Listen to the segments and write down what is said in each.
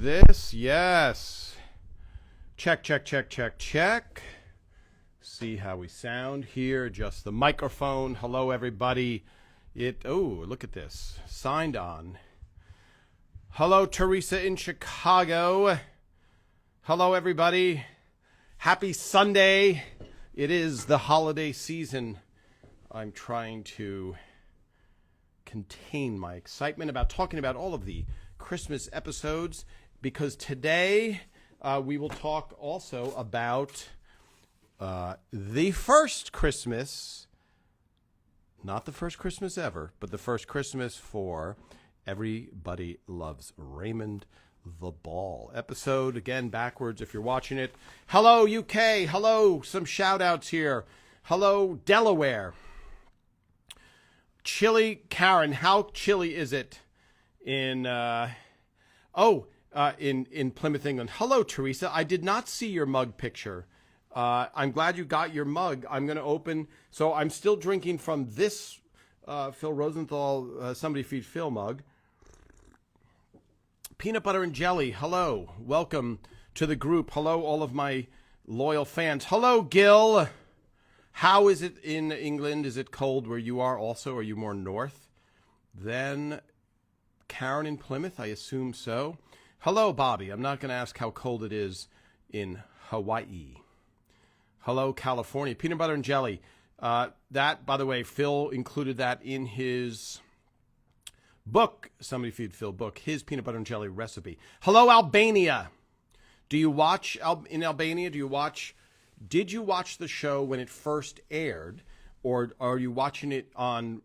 this? Yes. Check, check, check, check, check. See how we sound here. Adjust the microphone. Hello, everybody. Oh, look at this. Signed on. Hello, Teresa in Chicago. Hello, everybody. Happy Sunday. It is the holiday season. I'm trying to contain my excitement about talking about all of the Christmas episodes because today we will talk also about the first Christmas, not the first Christmas ever, but the first Christmas for Everybody Loves Raymond the Ball episode. Again, backwards if you're watching it. Hello, UK. Hello, some shout outs here. Hello, Delaware. Chilly, Karen, how chilly is it in Plymouth, England? Hello, Teresa. I did not see your mug picture. I'm glad you got your mug. I'm going to open. So I'm still drinking from this Phil Rosenthal, Somebody Feed Phil mug. Peanut butter and jelly. Hello. Welcome to the group. Hello, all of my loyal fans. Hello, Gil. How is it in England? Is it cold where you are also? Are you more north than Karen in Plymouth? I assume so. Hello, Bobby. I'm not going to ask how cold it is in Hawaii. Hello, California. Peanut butter and jelly. That, by the way, Phil included that in his book, Somebody Feed Phil book, his peanut butter and jelly recipe. Hello, Albania. Do you watch in Albania? Did you watch the show when it first aired, or are you watching it on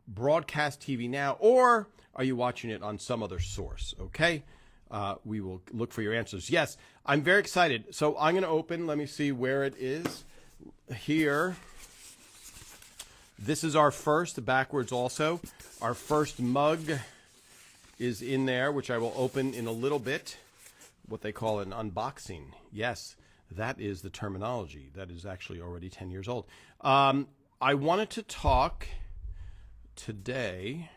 broadcast TV now, or are you watching it on some other source? Okay, we will look for your answers. Yes, I'm very excited. So I'm going to open. Let me see where it is. Here. This is our first, backwards also. Our first mug is in there, which I will open in a little bit. What they call an unboxing. Yes. That is the terminology. That is actually already 10 years old. I wanted to talk today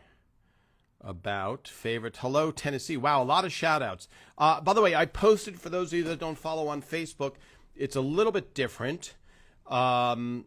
about favorite. Hello, Tennessee. Wow, a lot of shout outs. By the way, I posted, for those of you that don't follow on Facebook, it's a little bit different. It's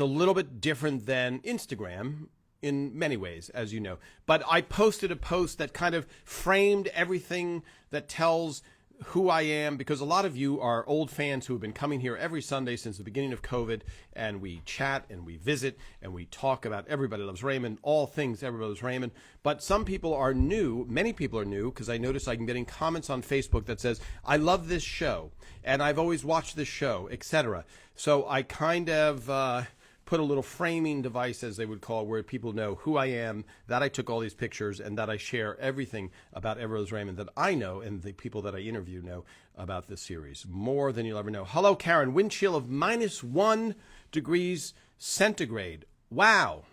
a little bit different than Instagram in many ways, as you know. But I posted a post that kind of framed everything that tells who I am, because a lot of you are old fans who have been coming here every Sunday since the beginning of COVID, and we chat and we visit and we talk about Everybody Loves Raymond, all things Everybody Loves Raymond. But some people are new, many people are new, because I notice I'm getting comments on Facebook that says, I love this show, and I've always watched this show, etc. So I kind of put a little framing device, as they would call it, where people know who I am, that I took all these pictures, and that I share everything about Everybody Loves Raymond that I know and the people that I interview know about this series. More than you'll ever know. Hello, Karen. Wind chill of -1 degrees centigrade. Wow.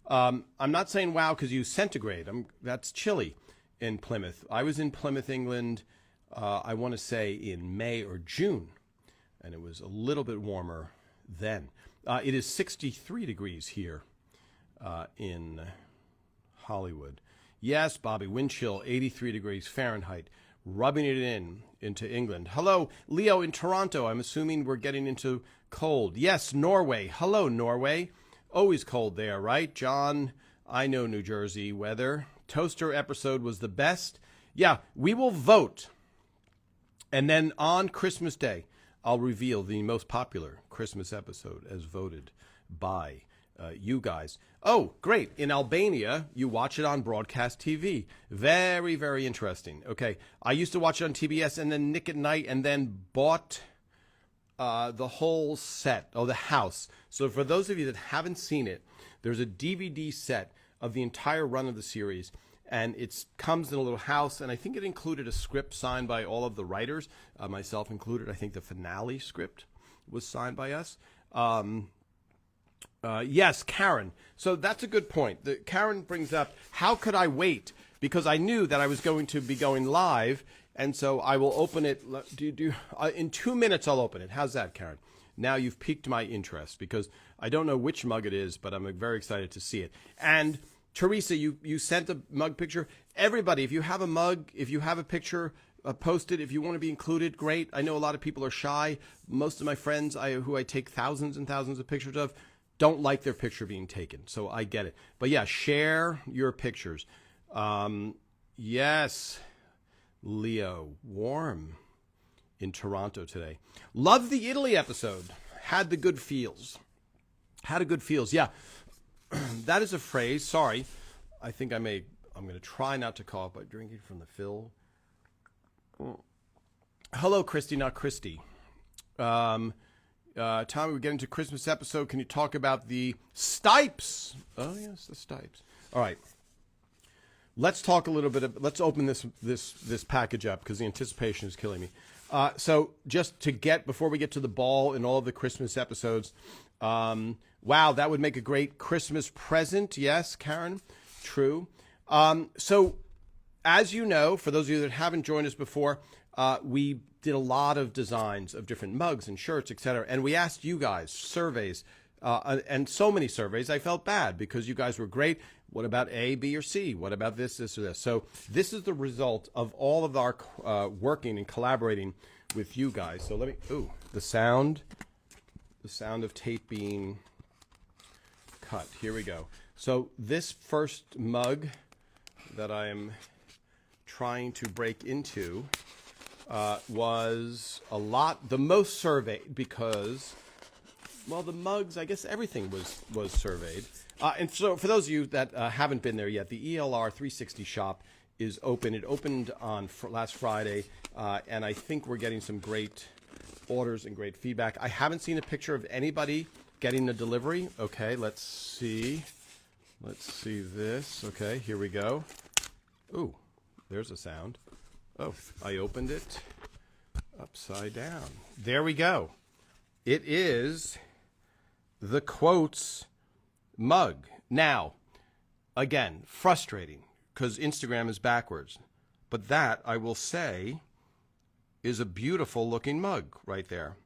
I'm not saying wow because you centigrade. That's chilly in Plymouth. I was in Plymouth, England, I want to say in May or June, and it was a little bit warmer then. It is 63 degrees here in Hollywood. Yes, Bobby, wind chill, 83 degrees Fahrenheit, rubbing it into England. Hello, Leo in Toronto. I'm assuming we're getting into cold. Yes, Norway. Hello, Norway. Always cold there, right? John, I know New Jersey weather. Toaster episode was the best. Yeah, we will vote. And then on Christmas Day, I'll reveal the most popular Christmas episode as voted by you guys. Oh, great. In Albania, you watch it on broadcast TV. Very, very interesting. Okay. I used to watch it on TBS and then Nick at Night, and then bought the whole set, the house. So for those of you that haven't seen it, there's a DVD set of the entire run of the series. And it comes in a little house, and I think it included a script signed by all of the writers, myself included. I think the finale script was signed by us. Yes, Karen. So that's a good point. Karen brings up, how could I wait? Because I knew that I was going to be going live, and so I will open it. In 2 minutes, I'll open it. How's that, Karen? Now you've piqued my interest, because I don't know which mug it is, but I'm very excited to see it. And Teresa, you sent a mug picture. Everybody, if you have a mug, if you have a picture, post it. If you want to be included, great. I know a lot of people are shy. Most of my friends who I take thousands and thousands of pictures of don't like their picture being taken. So I get it. But yeah, share your pictures. Yes, Leo, warm in Toronto today. Love the Italy episode. Had the good feels. Had a good feels. Yeah, that is a phrase. Sorry. I think I'm going to try not to cough by drinking from the fill. Hello, Christy, not Christy. Tommy, we get into Christmas episode. Can you talk about the stipes? Oh, yes, the stipes. All right. Let's talk a little bit. Let's open this package up because the anticipation is killing me. So just before we get to the ball and all of the Christmas episodes, wow, that would make a great Christmas present. Yes, Karen, true. So as you know, for those of you that haven't joined us before, we did a lot of designs of different mugs and shirts, etc. And we asked you guys surveys, and so many surveys. I felt bad because you guys were great. What about A, B, or C? What about this, or this? So this is the result of all of our working and collaborating with you guys. So the sound of tape being cut. Here we go. So this first mug that I am trying to break into was the most surveyed because, well, the mugs, I guess everything was surveyed. And so for those of you that haven't been there yet, the ELR 360 shop is open. It opened on last Friday, and I think we're getting some great orders and great feedback. I haven't seen a picture of anybody getting the delivery. Okay, let's see. Let's see this. Okay, here we go. Ooh, there's a sound. Oh, I opened it upside down. There we go. It is the quotes mug. Now, again, frustrating because Instagram is backwards. But that, I will say, is a beautiful looking mug right there.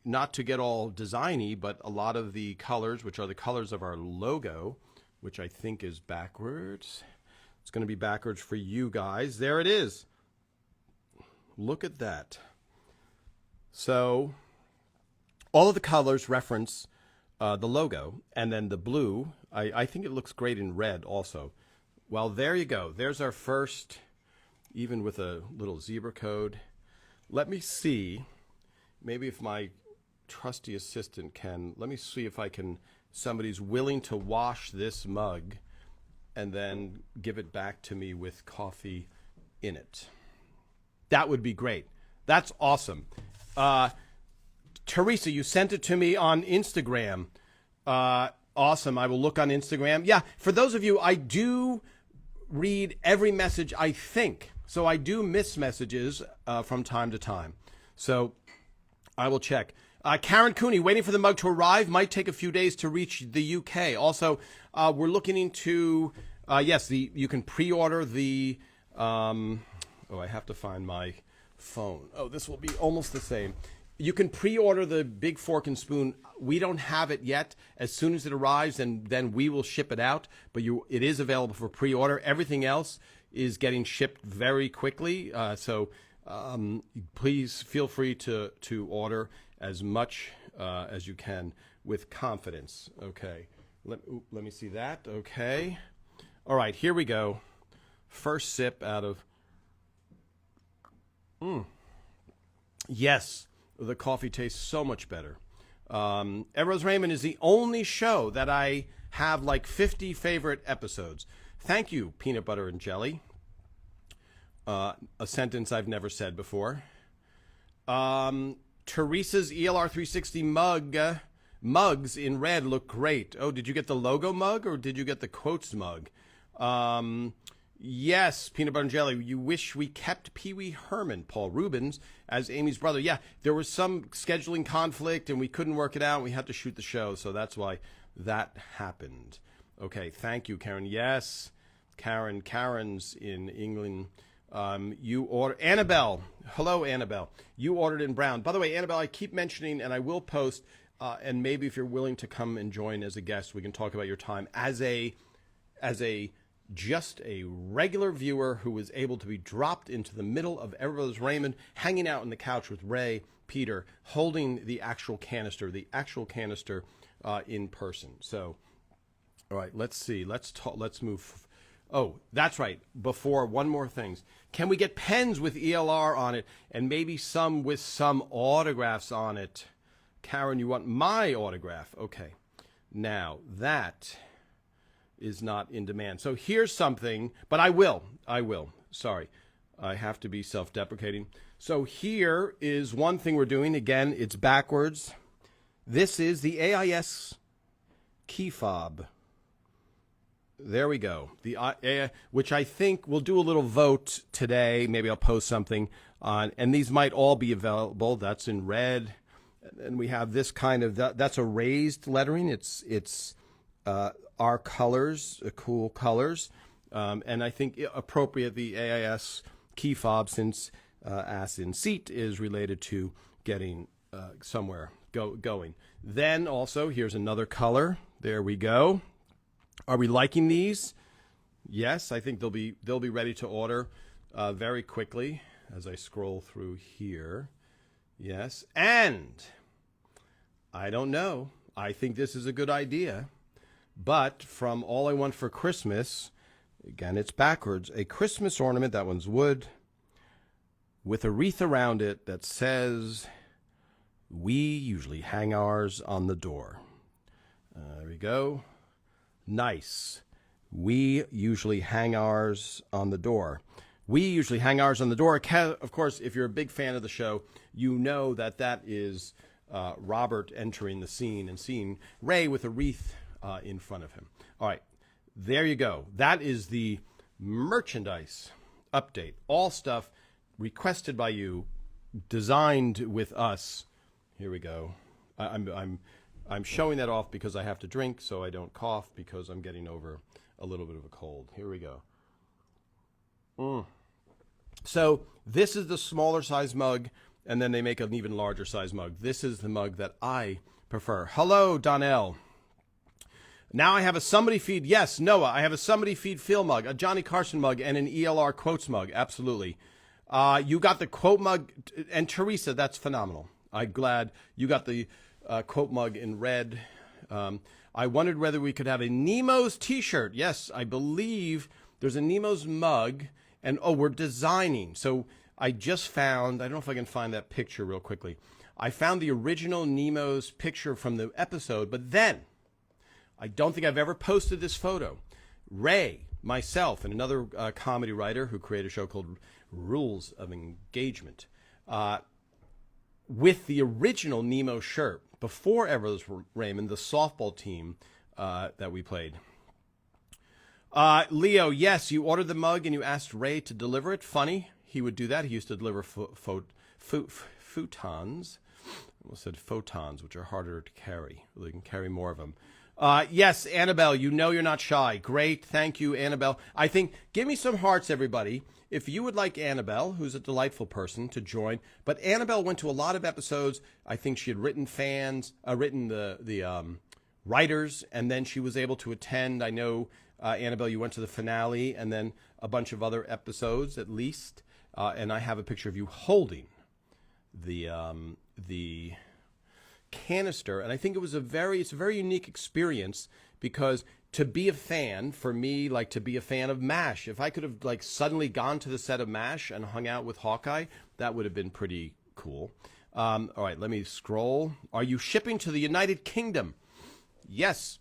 Not to get all designy, but a lot of the colors, which are the colors of our logo, which I think is backwards. It's going to be backwards for you guys. There it is. Look at that. So all of the colors reference the logo, and then the blue, I think it looks great in red also. Well, there you go. There's our first, even with a little zebra code. Let me see, maybe if my trusty assistant let me see if somebody's willing to wash this mug and then give it back to me with coffee in it. That would be great. That's awesome. Teresa, you sent it to me on Instagram. Awesome. I will look on Instagram. Yeah, for those of you, I do read every message, I think. So I do miss messages from time to time. So I will check. Karen Cooney, waiting for the mug to arrive. Might take a few days to reach the UK. Also, we're looking into, you can pre-order the, I have to find my phone. Oh, this will be almost the same. You can pre-order the big fork and spoon. We don't have it yet. As soon as it arrives, and then we will ship it out. But it is available for pre-order. Everything else is getting shipped very quickly. So please feel free to order as much as you can with confidence. Okay. Let me see that. Okay. All right. Here we go. First sip out of. Yes. The coffee tastes so much better. Eros Raymond is the only show that I have like 50 favorite episodes. Thank you, Peanut Butter and Jelly. A sentence I've never said before. Teresa's ELR 360 mugs in red look great. Oh, did you get the logo mug or did you get the quotes mug? Yes, Peanut Butter and Jelly. You wish we kept Pee Wee Herman, Paul Rubens, as Amy's brother. Yeah, there was some scheduling conflict and we couldn't work it out. We had to shoot the show, so that's why that happened. Okay, thank you, Karen. Yes, Karen's in England. You order Annabelle. Hello, Annabelle. You ordered in brown. By the way, Annabelle, I keep mentioning, and I will post, and maybe if you're willing to come and join as a guest, we can talk about your time as a as just a regular viewer who was able to be dropped into the middle of Everybody Loves Raymond, hanging out on the couch with Ray, Peter, holding the actual canister in person. So, all right, let's see. Let's move. Oh, that's right. Before, one more thing. Can we get pens with ELR on it and maybe some with some autographs on it? Karen, you want my autograph? Okay. Now, that is not in demand. So here's something, but I will. Sorry. I have to be self-deprecating. So here is one thing we're doing. Again, it's backwards. This is the AIS key fob. There we go. Which I think we'll do a little vote today. Maybe I'll post something on, and these might all be available. That's in red. And we have this kind of, that's a raised lettering. It's our colors, cool colors. And I think appropriate, the AIS key fob, since as in seat is related to getting somewhere going. Then also, here's another color. There we go. Are we liking these? Yes, I think they'll be ready to order very quickly as I scroll through here. Yes, and I don't know. I think this is a good idea. But from All I Want for Christmas, again, it's backwards, a Christmas ornament, that one's wood, with a wreath around it that says, "We usually hang ours on the door." There we go. Nice. We usually hang ours on the door. We usually hang ours on the door. Of course, if you're a big fan of the show, you know that is Robert entering the scene and seeing Ray with a wreath in front of him. All right, there you go. That is the merchandise update. All stuff requested by you, designed with us. Here we go. I'm showing that off because I have to drink so I don't cough, because I'm getting over a little bit of a cold. Here we go. So this is the smaller size mug, and then they make an even larger size mug. This is the mug that I prefer. Hello, Donnell. Now I have a Somebody Feed. Yes, Noah, I have a Somebody Feed Phil mug, a Johnny Carson mug, and an ELR Quotes mug. Absolutely. You got the quote mug, and Teresa, that's phenomenal. I'm glad you got the quote mug in red. I wondered whether we could have a Nemo's t-shirt. Yes, I believe there's a Nemo's mug, and we're designing. So I just found, I don't know if I can find that picture real quickly. I found the original Nemo's picture from the episode, but then I don't think I've ever posted this photo. Ray, myself, and another comedy writer who created a show called Rules of Engagement, with the original Nemo shirt before Everest Raymond, the softball team that we played. Leo, yes, you ordered the mug and you asked Ray to deliver it. Funny, he would do that. He used to deliver futons. I almost said photons, which are harder to carry. You can carry more of them. Yes, Annabelle, you know you're not shy. Great, thank you, Annabelle. I think, give me some hearts, everybody, if you would like Annabelle, who's a delightful person, to join. But Annabelle went to a lot of episodes. I think she had written the writers, and then she was able to attend. I know, Annabelle, you went to the finale, and then a bunch of other episodes, at least. And I have a picture of you holding the canister, and I think it's a very unique experience, because to be a fan, for me, like to be a fan of MASH, if I could have like suddenly gone to the set of MASH and hung out with Hawkeye, that would have been pretty cool. All right, let me scroll. Are you shipping to the United Kingdom? Yes,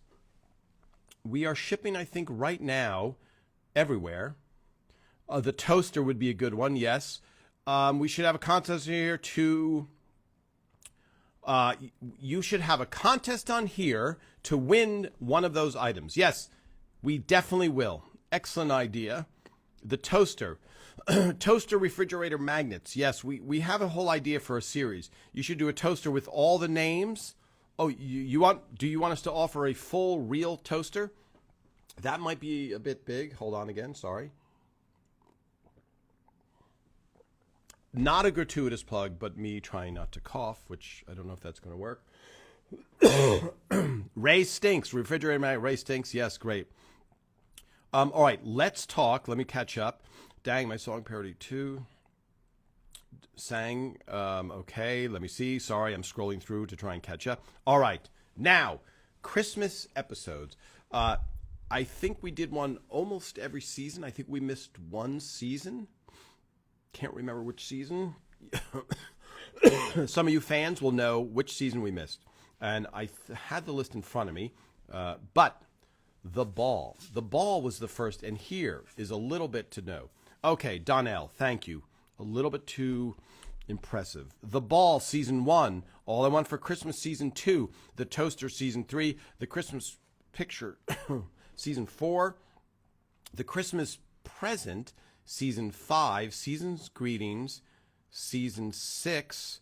we are shipping, I think, right now everywhere. The toaster would be a good one, yes. We should have a contest here to... you should have a contest on here to win one of those items. Yes, we definitely will. Excellent idea. The toaster. Toaster refrigerator magnets. Yes, we have a whole idea for a series. You should do a toaster with all the names. Oh, do you want us to offer a full real toaster? That might be a bit big. Hold on again, sorry. Not a gratuitous plug, but me trying not to cough, which I don't know if that's going to work. Ray stinks. Refrigerator magnet. Ray stinks. Yes, great. All right, let's talk. Let me catch up. Dang, my song parody 2 sang. Okay, let me see. Sorry, I'm scrolling through to try and catch up. All right, now, Christmas episodes. I think we did one almost every season. I think we missed one season. Can't remember which season. Some of you fans will know which season we missed. And I had the list in front of me. But the ball. The ball was the first. And here is a little bit to know. Okay, Donnell, thank you. A little bit too impressive. The Ball, Season 1. All I Want for Christmas, Season 2. The Toaster, Season 3. The Christmas Picture, Season 4. The Christmas Present, Season 5. Season's Greetings, Season 6.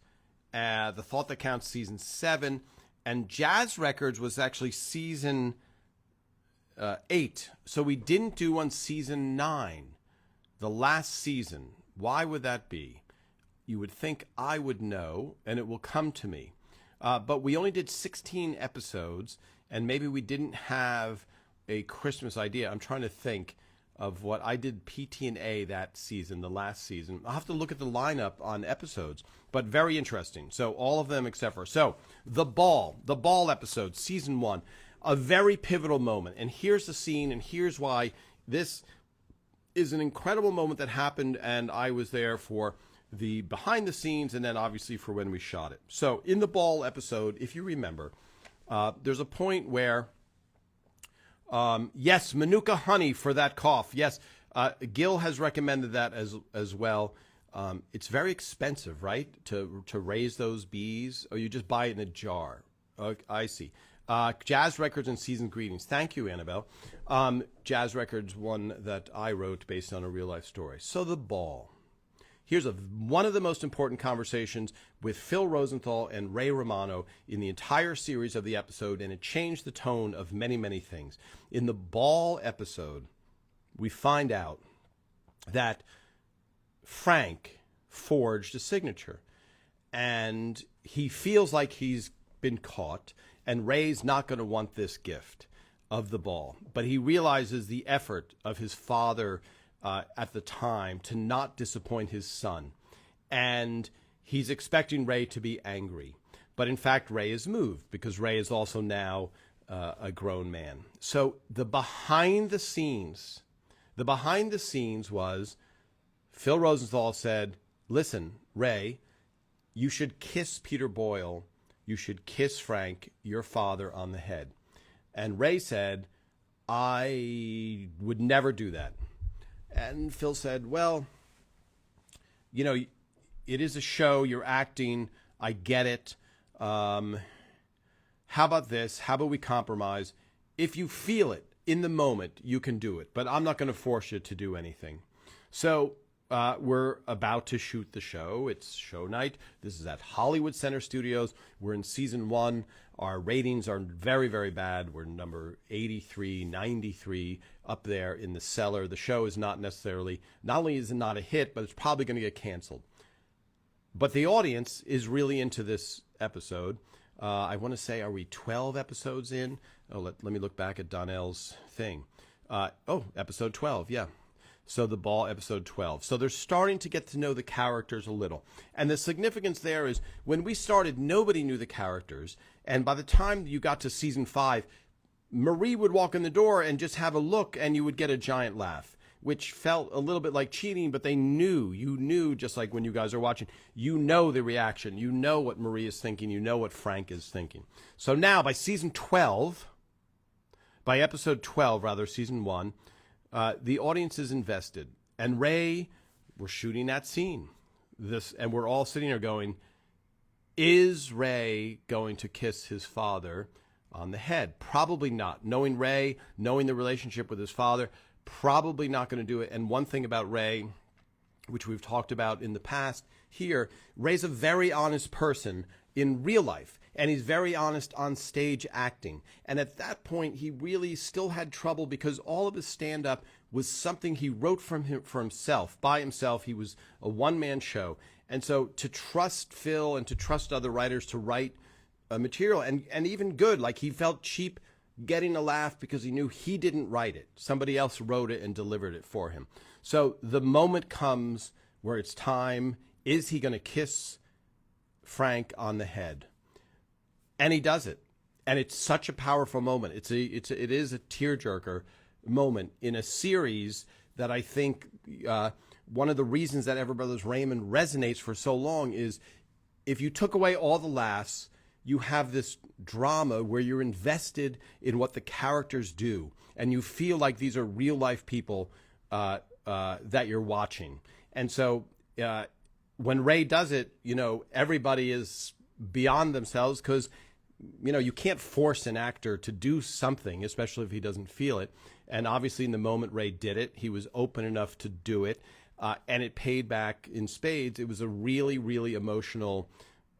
The Thought That Counts, Season 7. And Jazz Records was actually Season 8. So we didn't do on Season 9, the last season. Why would that be? You would think I would know, and it will come to me. But we only did 16 episodes, and maybe we didn't have a Christmas idea. I'm trying to think of what I did PT&A that season, the last season. I'll have to look at the lineup on episodes, but very interesting. So all of them except for. So the ball episode, Season 1, a very pivotal moment. And here's the scene, and here's why this is an incredible moment that happened, and I was there for the behind the scenes and then obviously for when we shot it. So in the ball episode, if you remember, there's a point where, yes, Manuka honey for that cough. Yes, Gil has recommended that as well. It's very expensive, right, to raise those bees, or you just buy it in a jar. I see. Jazz Records and Season Greetings. Thank you, Annabelle. Jazz Records, one that I wrote based on a real-life story. So the ball. Here's one of the most important conversations with Phil Rosenthal and Ray Romano in the entire series of the episode, and it changed the tone of many, many things. In the ball episode, we find out that Frank forged a signature, and he feels like he's been caught, and Ray's not going to want this gift of the ball. But he realizes the effort of his father at the time to not disappoint his son. And he's expecting Ray to be angry. But in fact, Ray is moved because Ray is also now a grown man. So the behind the scenes was Phil Rosenthal said, listen, Ray, you should kiss Peter Boyle. You should kiss Frank, your father, on the head. And Ray said, I would never do that. And Phil said, well, you know, it is a show. You're acting. I get it. How about this? How about we compromise? If you feel it in the moment, you can do it. But I'm not going to force you to do anything. So we're about to shoot the show. It's show night. This is at Hollywood Center Studios. We're in Season 1. Our ratings are very, very bad. We're number 83, 93, up there in the cellar. The show is not only is it not a hit, but it's probably going to get canceled. But the audience is really into this episode. I want to say, are we 12 episodes in? Oh, let me look back at Donnell's thing. Episode 12, yeah. So the ball, episode 12. So they're starting to get to know the characters a little. And the significance there is when we started, nobody knew the characters. And by the time you got to Season 5, Marie would walk in the door and just have a look, and you would get a giant laugh, which felt a little bit like cheating, but you knew, just like when you guys are watching, you know the reaction. You know what Marie is thinking. You know what Frank is thinking. So now by Season 12, by episode 12, rather, Season 1, the audience is invested. And Ray, we're shooting that scene. And we're all sitting there going, is Ray going to kiss his father on the head? Probably not. Knowing Ray, knowing the relationship with his father, probably not going to do it. And one thing about Ray, which we've talked about in the past here, Ray's a very honest person in real life. And he's very honest on stage acting. And at that point, he really still had trouble because all of his stand-up was something he wrote for himself, by himself. He was a one-man show. And so to trust Phil and to trust other writers to write material, and even good, like he felt cheap getting a laugh because he knew he didn't write it. Somebody else wrote it and delivered it for him. So the moment comes where it's time. Is he going to kiss Frank on the head? And he does it. And it's such a powerful moment. It is a tearjerker moment in a series that I think one of the reasons that Ever Brothers Raymond resonates for so long is if you took away all the laughs, you have this drama where you're invested in what the characters do, and you feel like these are real life people that you're watching. And so when Ray does it, everybody is beyond themselves because, you can't force an actor to do something, especially if he doesn't feel it. And obviously in the moment Ray did it, he was open enough to do it, and it paid back in spades. It was a really, really emotional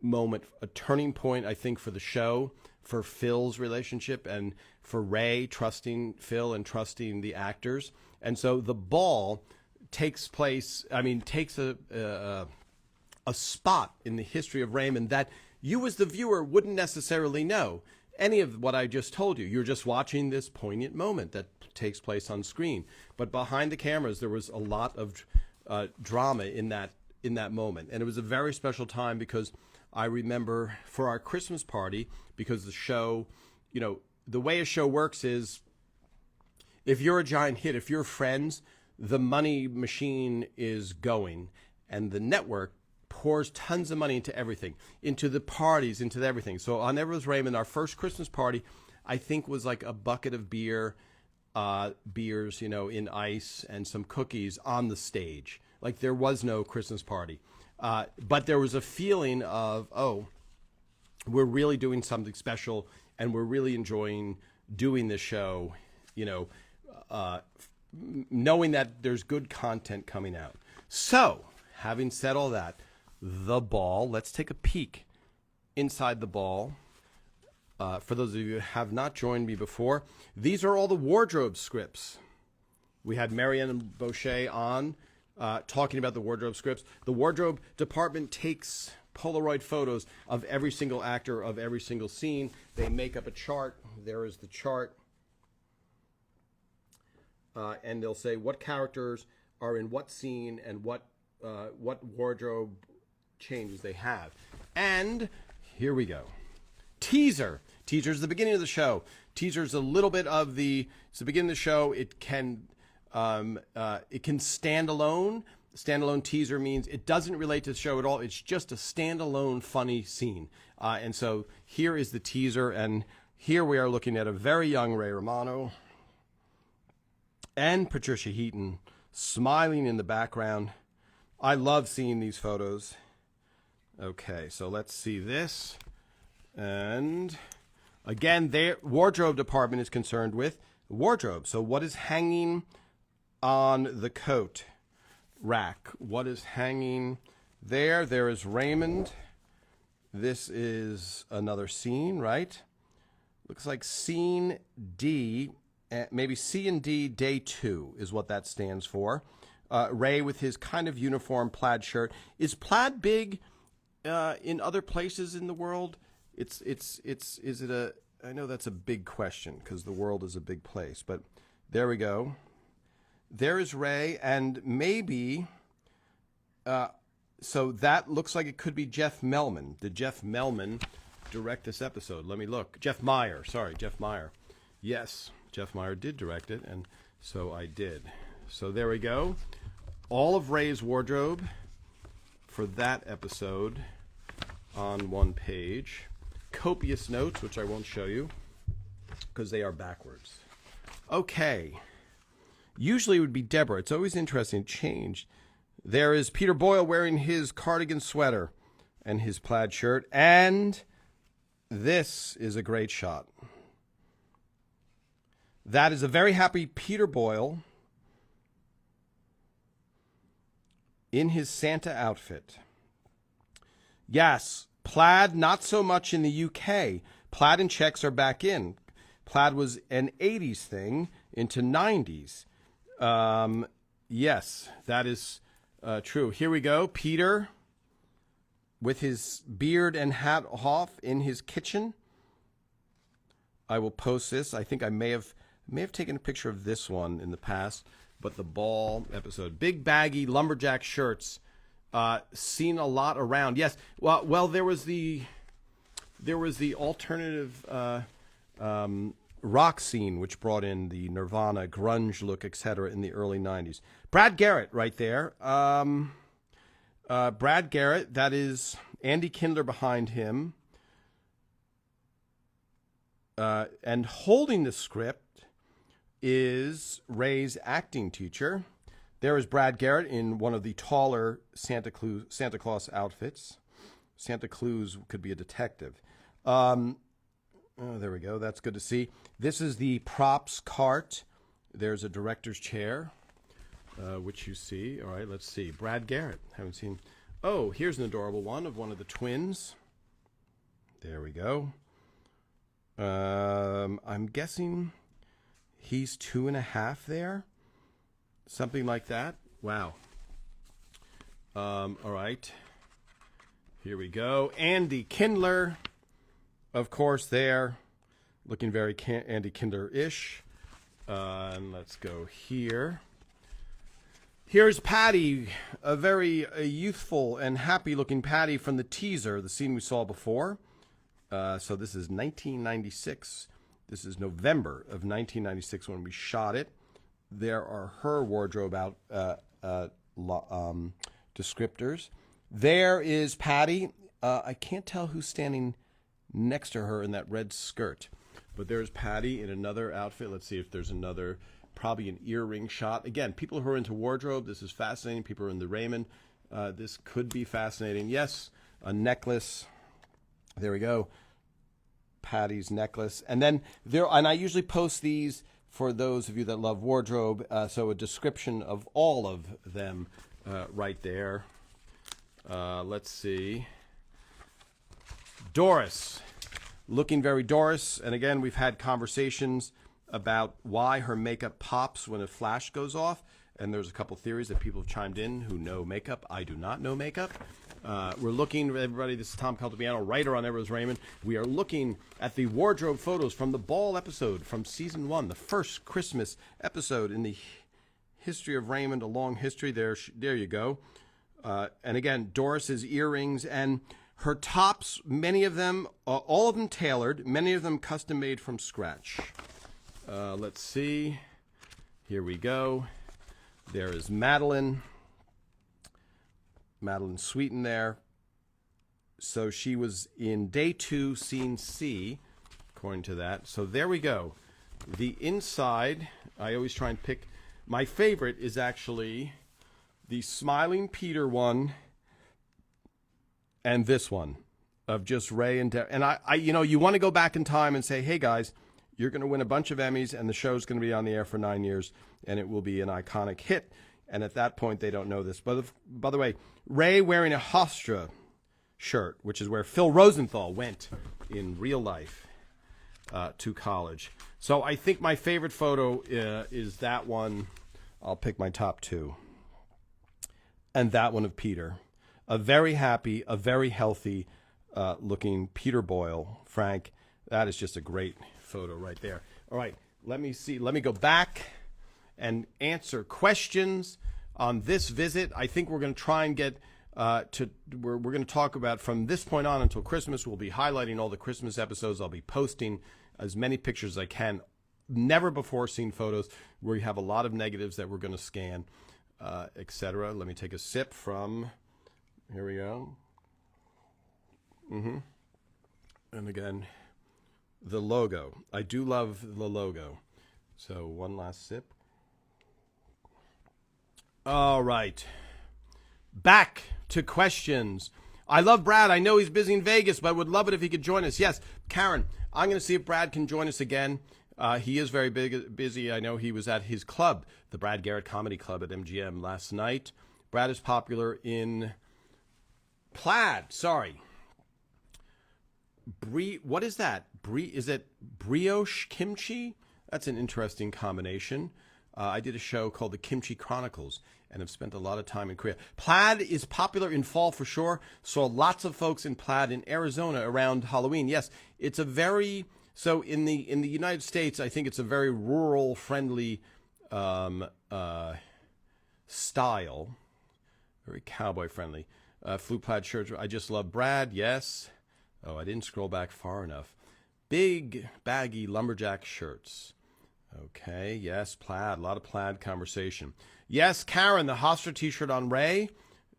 moment, a turning point, I think, for the show, for Phil's relationship, and for Ray trusting Phil and trusting the actors. And so the ball takes a spot in the history of Raymond that you as the viewer wouldn't necessarily know any of what I just told you. You're just watching this poignant moment that takes place on screen. But behind the cameras, there was a lot of drama in that moment. And it was a very special time because I remember for our Christmas party, because the show, the way a show works is if you're a giant hit, if you're Friends, the money machine is going, and the network pours tons of money into everything, into the parties, into everything. So on Ever Brothers Raymond, our first Christmas party, I think was like a bucket of beers, in ice and some cookies on the stage. Like there was no Christmas party. But there was a feeling of, we're really doing something special and we're really enjoying doing this show, knowing that there's good content coming out. So, having said all that, the ball, let's take a peek inside the ball. For those of you who have not joined me before, these are all the wardrobe scripts. We had Marianne Boucher on talking about the wardrobe scripts. The wardrobe department takes Polaroid photos of every single actor of every single scene. They make up a chart. There is the chart. And they'll say what characters are in what scene and what wardrobe changes they have. And here we go. Teaser. Teaser is the beginning of the show. Teaser is a little bit of it's the beginning of the show. It can stand alone. Standalone teaser means it doesn't relate to the show at all. It's just a standalone funny scene. And so here is the teaser, and here we are looking at a very young Ray Romano and Patricia Heaton smiling in the background. I love seeing these photos. Okay, so let's see this. And again, their wardrobe department is concerned with wardrobe. So what is hanging on the coat rack? What is hanging there? There is Raymond. This is another scene, right? Looks like scene D, maybe C and D day 2 is what that stands for. Ray with his kind of uniform plaid shirt. Is plaid big in other places in the world? I know that's a big question because the world is a big place, but there we go. There is Ray, and maybe, so that looks like it could be Jeff Melman. Did Jeff Melman direct this episode? Let me look. Jeff Meyer. Yes, Jeff Meyer did direct it, and so I did. So there we go. All of Ray's wardrobe for that episode on one page. Copious notes, which I won't show you because they are backwards. Okay. Usually it would be Deborah. It's always interesting. Change. There is Peter Boyle wearing his cardigan sweater and his plaid shirt. And this is a great shot. That is a very happy Peter Boyle in his Santa outfit. Yes, plaid, not so much in the UK. Plaid and checks are back in. Plaid was an 80s thing into 90s. Yes, that is true. Here we go. Peter with his beard and hat off in his kitchen. I will post this. I think I may have taken a picture of this one in the past, but the ball episode, big baggy lumberjack shirts, seen a lot around. Yes, well, there was the alternative rock scene, which brought in the Nirvana grunge look, etc. in the early '90s. Brad Garrett, right there. Brad Garrett. That is Andy Kindler behind him. And holding the script is Ray's acting teacher. There is Brad Garrett in one of the taller Santa Claus outfits. Santa Claus could be a detective. Oh, there we go. That's good to see. This is the props cart. There's a director's chair, which you see. All right, let's see. Brad Garrett. Haven't seen. Oh, here's an adorable one of one of the twins. There we go. I'm guessing he's 2.5 there. Something like that. Wow. All right. Here we go. Andy Kindler, of course, there. Looking very Andy Kindler-ish. And let's go here. Here's Patty, a very youthful and happy-looking Patty from the teaser, the scene we saw before. So this is 1996. This is November of 1996 when we shot it. There are her wardrobe descriptors. There is Patty. I can't tell who's standing next to her in that red skirt. But there's Patty in another outfit. Let's see if there's another, probably an earring shot. Again, people who are into wardrobe, this is fascinating. People who are in the Raymond. This could be fascinating. Yes, a necklace. There we go. Patty's necklace. And then and I usually post these for those of you that love wardrobe. So a description of all of them right there. Let's see. Doris, looking very Doris. And again, we've had conversations about why her makeup pops when a flash goes off. And there's a couple theories that people have chimed in who know makeup. I do not know makeup. We're looking, everybody, this is Tom Caltabiano, writer on Everest Raymond. We are looking at the wardrobe photos from the ball episode from season 1, the first Christmas episode in the history of Raymond, a long history. There you go. And again, Doris's earrings and her tops, many of them, all of them tailored, many of them custom made from scratch. Let's see. Here we go. There is Madeline Sweeten there. So she was in day 2, scene C, according to that. So there we go. The inside, I always try and pick. My favorite is actually the Smiling Peter one and this one of just Ray and and I you want to go back in time and say, hey guys, you're going to win a bunch of Emmys and the show's going to be on the air for 9 years and it will be an iconic hit. And at that point, they don't know this. But by the way, Ray wearing a Hofstra shirt, which is where Phil Rosenthal went in real life to college. So I think my favorite photo is that one. I'll pick my top 2. And that one of Peter. A very happy, a very healthy looking Peter Boyle. Frank, that is just a great photo right there. All right, let me see. Let me go back and answer questions on this visit. I think we're going to try and get we're going to talk about from this point on until Christmas. We'll be highlighting all the Christmas episodes. I'll be posting as many pictures as I can. Never before seen photos. We have a lot of negatives that we're going to scan, etc. Let me take a sip from, here we go. And again, the logo. I do love the logo. So one last sip. All right. Back to questions. I love Brad. I know he's busy in Vegas, but would love it if he could join us. Yes, Karen, I'm going to see if Brad can join us again. He is very busy. I know he was at his club, the Brad Garrett Comedy Club at MGM last night. Brad is popular in plaid. Sorry. What is that? Is it brioche kimchi? That's an interesting combination. I did a show called The Kimchi Chronicles and have spent a lot of time in Korea. Plaid is popular in fall for sure. Saw lots of folks in plaid in Arizona around Halloween. Yes, it's a very So in the United States, I think it's a very rural friendly style, very cowboy friendly. Flu plaid shirts. I just love Brad. Yes. Oh, I didn't scroll back far enough. Big baggy lumberjack shirts. Okay. Yes, plaid. A lot of plaid conversation. Yes, Karen, the Hofstra T-shirt on Ray.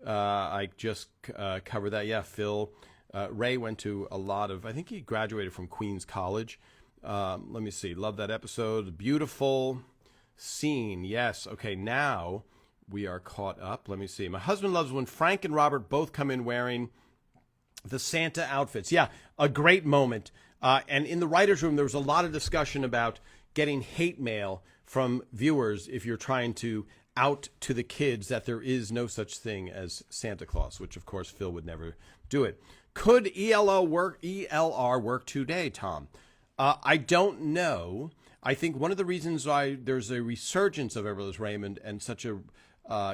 I just covered that. Yeah, Phil. Ray went to a lot of, I think he graduated from Queens College. Let me see. Love that episode. Beautiful scene. Yes. Okay, now we are caught up. Let me see. My husband loves when Frank and Robert both come in wearing the Santa outfits. Yeah, a great moment. And in the writer's room, there was a lot of discussion about getting hate mail from viewers if you're trying to out to the kids that there is no such thing as Santa Claus, which, of course, Phil would never do it. Could ELR work today, Tom? I don't know. I think one of the reasons why there's a resurgence of Everly Raymond and such a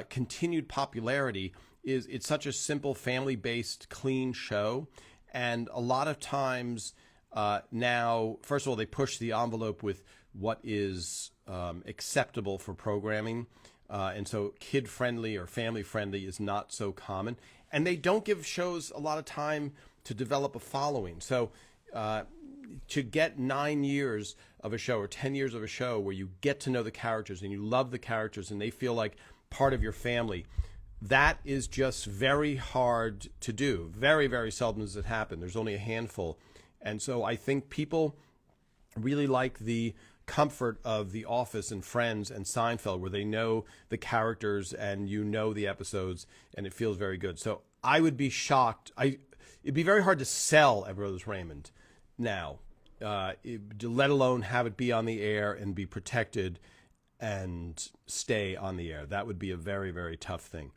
continued popularity is it's such a simple, family-based, clean show. And a lot of times now, first of all, they push the envelope with what is acceptable for programming. And so kid-friendly or family-friendly is not so common. And they don't give shows a lot of time to develop a following. So to get 9 years of a show or 10 years of a show where you get to know the characters and you love the characters and they feel like part of your family, that is just very hard to do. Very, very seldom does it happen. There's only a handful. And so I think people really like the comfort of The Office and Friends and Seinfeld, where they know the characters and you know the episodes, and it feels very good. So I would be shocked. It'd be very hard to sell Everly Raymond now, let alone have it be on the air and be protected and stay on the air. That would be a very, very tough thing.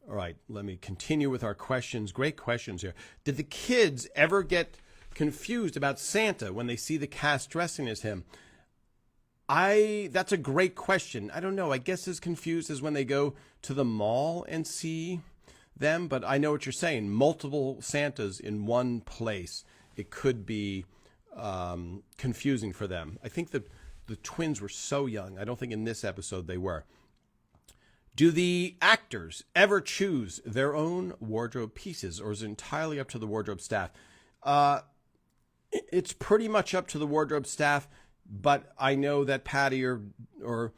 All right, let me continue with our questions. Great questions here. Did the kids ever get confused about Santa when they see the cast dressing as him? That's a great question. I don't know. I guess as confused as when they go to the mall and see them, but I know what you're saying. Multiple Santas in one place. It could be confusing for them. I think that the twins were so young. I don't think in this episode they were. Do the actors ever choose their own wardrobe pieces, or is it entirely up to the wardrobe staff? It's pretty much up to the wardrobe staff, but I know that Patty or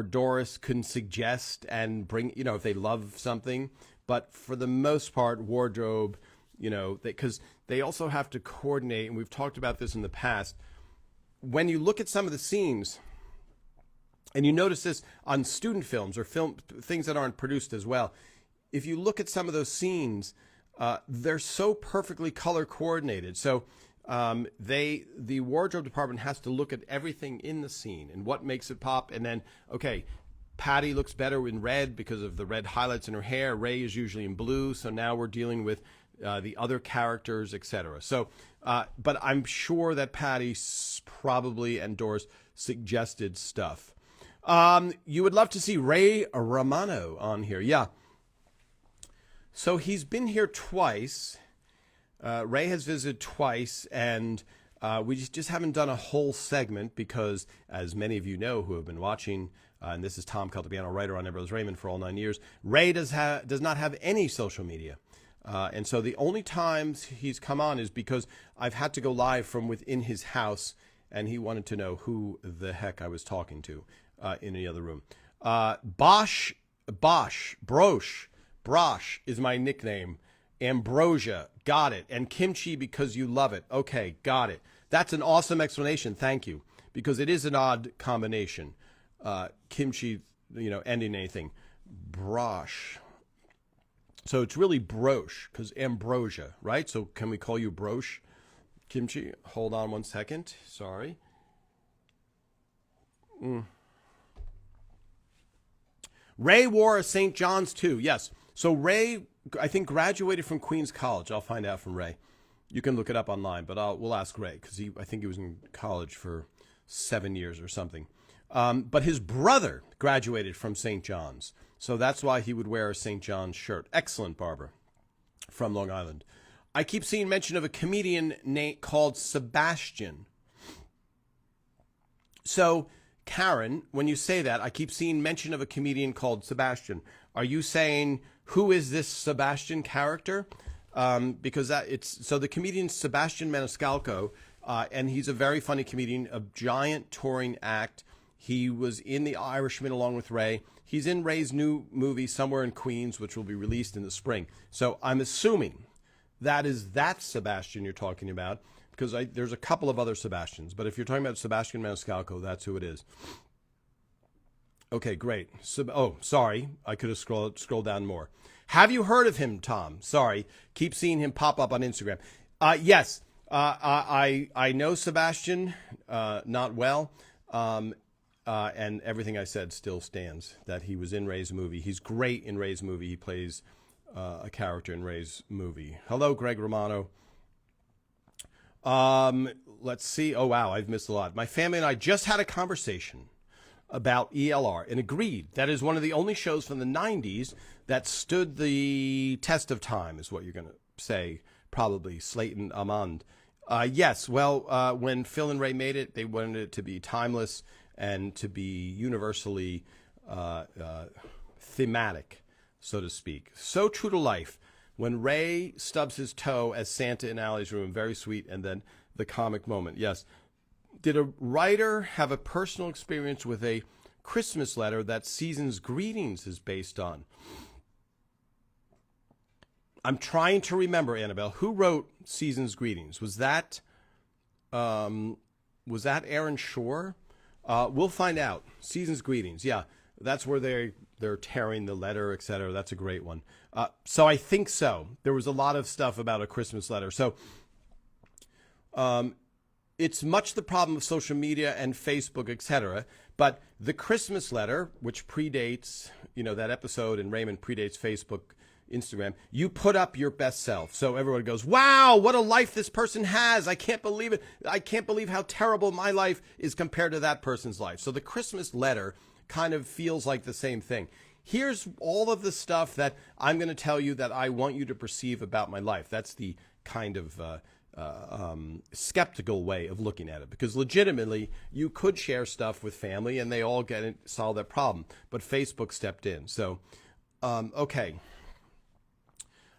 Doris can suggest and bring, if they love something. But for the most part, wardrobe, because they also have to coordinate, and we've talked about this in the past. When you look at some of the scenes, and you notice this on student films or things that aren't produced as well, if you look at some of those scenes, they're so perfectly color coordinated. So the wardrobe department has to look at everything in the scene and what makes it pop. And then, okay, Patty looks better in red because of the red highlights in her hair. Ray is usually in blue. So now we're dealing with the other characters, etc. So, but I'm sure that Patty probably and Doris suggested stuff. You would love to see Ray Romano on here. Yeah. So he's been here twice. Ray has visited twice, and we just haven't done a whole segment because, as many of you know who have been watching, and this is Tom Caltabiano, writer on Everly Raymond for all 9 years, Ray does not have any social media. And so the only times he's come on is because I've had to go live from within his house, and he wanted to know who the heck I was talking to in the other room. Brosh is my nickname. Ambrosia, got it. And kimchi because you love it. Okay, got it. That's an awesome explanation. Thank you. Because it is an odd combination. Kimchi, ending anything. Brosh. So it's really broche because ambrosia, right? So can we call you broche? Kimchi, hold on one second. Sorry. Ray wore a St. John's too. Yes. So Ray, I think, graduated from Queens College. I'll find out from Ray. You can look it up online, but we'll ask Ray because I think he was in college for 7 years or something. But his brother graduated from St. John's. So that's why he would wear a St. John's shirt. Excellent, Barbara, from Long Island. I keep seeing mention of a comedian called Sebastian. So, Karen, when you say that, I keep seeing mention of a comedian called Sebastian. Are you saying, who is this Sebastian character? Because the comedian Sebastian Maniscalco, and he's a very funny comedian, a giant touring act. He was in The Irishman along with Ray. He's in Ray's new movie, Somewhere in Queens, which will be released in the spring. So I'm assuming that Sebastian you're talking about, because there's a couple of other Sebastians. But if you're talking about Sebastian Maniscalco, that's who it is. Okay, great. Sorry. I could have scrolled down more. Have you heard of him, Tom? Sorry. Keep seeing him pop up on Instagram. Yes. I know Sebastian not well. And everything I said still stands, that he was in Ray's movie. He's great in Ray's movie. He plays a character in Ray's movie. Hello, Greg Romano. Let's see. Oh, wow, I've missed a lot. My family and I just had a conversation about ELR and agreed that is one of the only shows from the 90s that stood the test of time, is what you're going to say, probably, Slayton Amand. Yes, well, when Phil and Ray made it, they wanted it to be timeless and to be universally thematic, so to speak. So true to life. When Ray stubs his toe as Santa in Allie's room, very sweet, and then the comic moment. Yes. Did a writer have a personal experience with a Christmas letter that Season's Greetings is based on? I'm trying to remember, Annabelle, who wrote Season's Greetings? Was that Aaron Shore? We'll find out. Season's Greetings. Yeah, that's where they're tearing the letter, etc. That's a great one. So I think so. There was a lot of stuff about a Christmas letter. So it's much the problem of social media and Facebook, etc. But the Christmas letter, which predates, that episode, and Raymond predates Facebook, Instagram, you put up your best self. So everyone goes, wow, what a life this person has. I can't believe it. I can't believe how terrible my life is compared to that person's life. So the Christmas letter kind of feels like the same thing. Here's all of the stuff that I'm going to tell you that I want you to perceive about my life. That's the kind of skeptical way of looking at it, because legitimately you could share stuff with family and they all solve that problem. But Facebook stepped in. So, okay.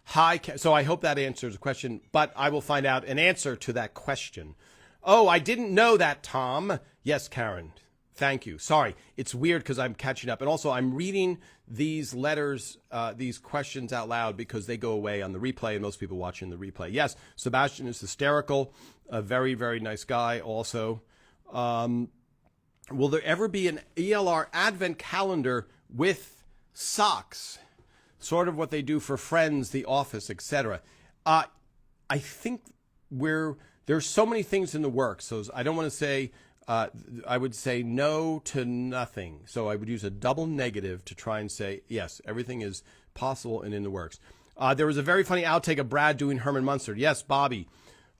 Hi, so I hope that answers the question, but I will find out an answer to that question. Oh, I didn't know that, Tom. Yes, Karen. Thank you. Sorry. It's weird because I'm catching up. And also, I'm reading these letters, these questions out loud because they go away on the replay, and most people watching the replay. Yes, Sebastian is hysterical. A very, very nice guy also. Will there ever be an ELR advent calendar with socks? Sort of what they do for Friends, The Office, etc. I think there's so many things in the works. So I don't want to say, I would say no to nothing. So I would use a double negative to try and say, yes, everything is possible and in the works. There was a very funny outtake of Brad doing Herman Munster. Yes, Bobby.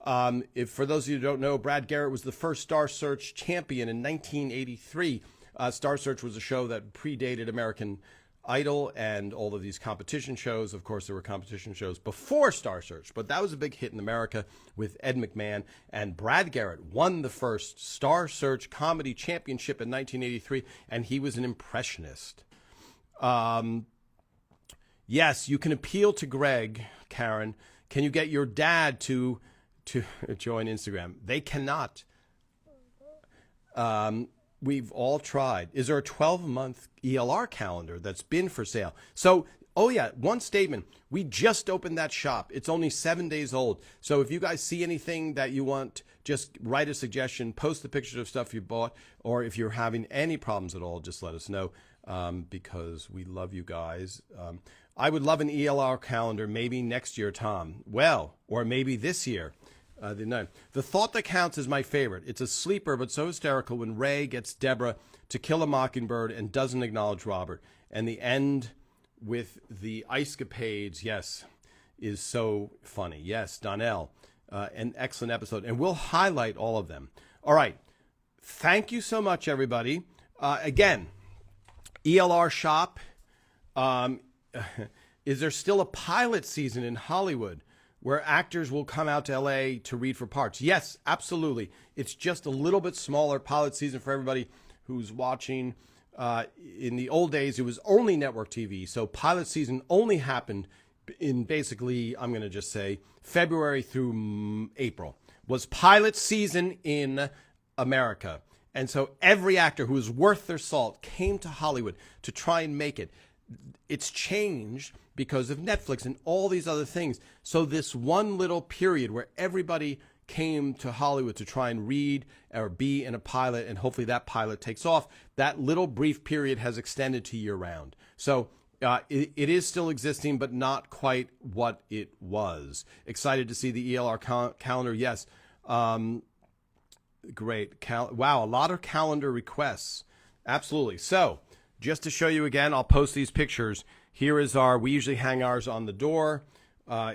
If for those of you who don't know, Brad Garrett was the first Star Search champion in 1983. Star Search was a show that predated American Idol and all of these competition shows. Of course, there were competition shows before Star Search, but that was a big hit in America with Ed McMahon. And Brad Garrett won the first Star Search comedy championship in 1983, and he was an impressionist. Yes, you can appeal to Greg, Karen. Can you get your dad to join Instagram? They cannot. We've all tried. Is there a 12-month ELR calendar that's been for sale? So, oh yeah, one statement. We just opened that shop. It's only 7 days old. So if you guys see anything that you want, just write a suggestion, post the pictures of stuff you bought, or if you're having any problems at all, just let us know, because we love you guys. I would love an ELR calendar maybe next year, Tom. Well, or maybe this year. The Thought That Counts is my favorite. It's a sleeper, but so hysterical when Ray gets Deborah to kill a mockingbird and doesn't acknowledge Robert. And the end with the ice-capades, yes, is so funny. Yes, Donnell, an excellent episode. And we'll highlight all of them. All right. Thank you so much, everybody. Again, ELR shop. Is there still a pilot season in Hollywood? where actors will come out to LA to read for parts. Yes, absolutely. It's just a little bit smaller pilot season for everybody who's watching. In the old days, it was only network TV. So pilot season only happened in basically, I'm going to just say, February through April was pilot season in America. And so every actor who was worth their salt came to Hollywood to try and make it. It's changed because of Netflix and all these other things. So this one little period where everybody came to Hollywood to try and read or be in a pilot, and hopefully that pilot takes off, that little brief period has extended to year round. So it is still existing, but not quite what it was. Excited to see the ELR calendar. Yes. Great. Wow, a lot of calendar requests. Absolutely. So just to show you again, I'll post these pictures. Here is we usually hang ours on the door.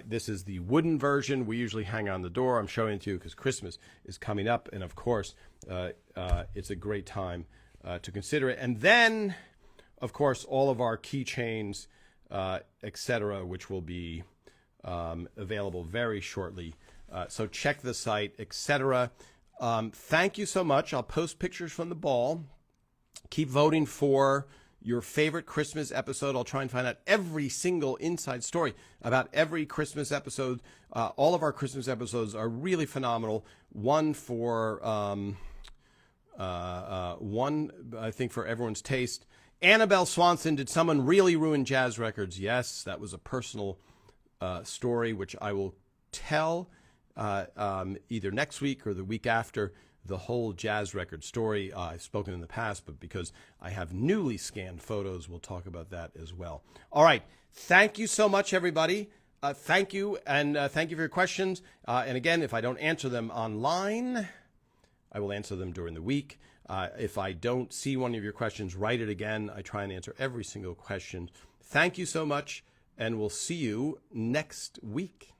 This is the wooden version. We usually hang on the door. I'm showing it to you because Christmas is coming up. And of course, it's a great time to consider it. And then, of course, all of our keychains, etc., which will be available very shortly. So check the site, etc. Thank you so much. I'll post pictures from the ball. Keep voting for your favorite Christmas episode. I'll try and find out every single inside story about every Christmas episode. All of our Christmas episodes are really phenomenal. One, I think, for everyone's taste. Annabelle Swanson, did someone really ruin jazz records? Yes, that was a personal story, which I will tell either next week or the week after. The whole jazz record story. I've spoken in the past, but because I have newly scanned photos, we'll talk about that as well. All right. Thank you so much, everybody. Thank you, and thank you for your questions. And again, if I don't answer them online, I will answer them during the week. If I don't see one of your questions, write it again. I try and answer every single question. Thank you so much, and we'll see you next week.